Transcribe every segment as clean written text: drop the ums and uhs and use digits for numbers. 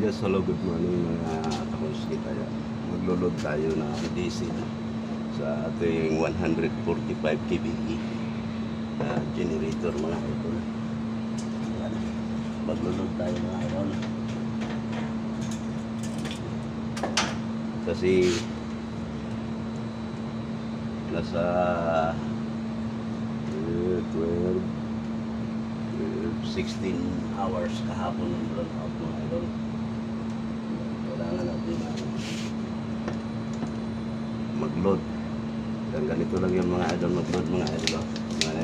Yes, hello, good morning mga kamusti tayo. Maglulod tayo ng diesel sa ating 145 kVA na generator mga idol. Ayan. Maglulod tayo mga idol. Kasi nasa 16 hours kahapon ng run out mga idol. Kailangan natin mag-load. Dan ganito lang yung mga idol mag-load mga idol. Mga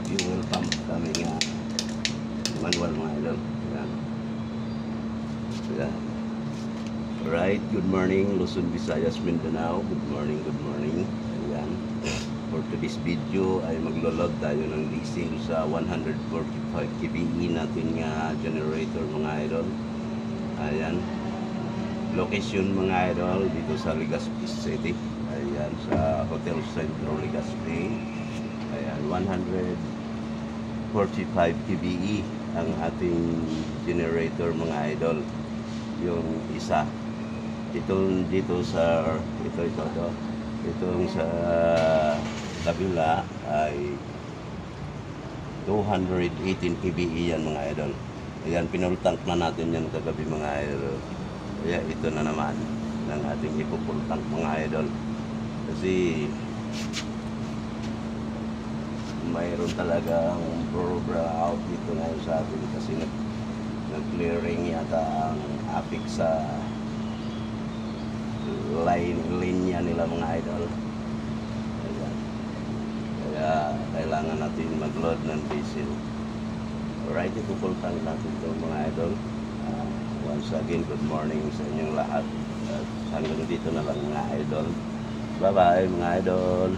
fuel pump kami nga manual mga idol. Yan. Yan. Alright, good morning Luzon, Visayas, Mindanao. Good morning, good morning. Ayan. For today's video ay maglo-load tayo ng diesel sa 145 kVA natin nga generator mga idol. Ayan. Location mga idol dito sa Legazpi City. Ayan, sa Hotel Centro Legazpi. Ayan, 145 kVA ang ating generator mga idol. Yung isa. Dito sa itong sa kabila ay 218 kVA yan mga idol. Ayan, pinultank na natin yan kagabi mga idol. Kaya ito na naman ng ating ipupultank mga idol. Kasi mayroon talagang program out dito ngayon sa atin kasi nag-clearing yata ang apik sa linya nila mga idol. Ayan. Kaya kailangan natin mag-load ng diesel. Alright, ipupultank natin ito mga idol. Once again, good morning sa inyong lahat. Hanggang dito na lang mga idol. Bye bye mga idol.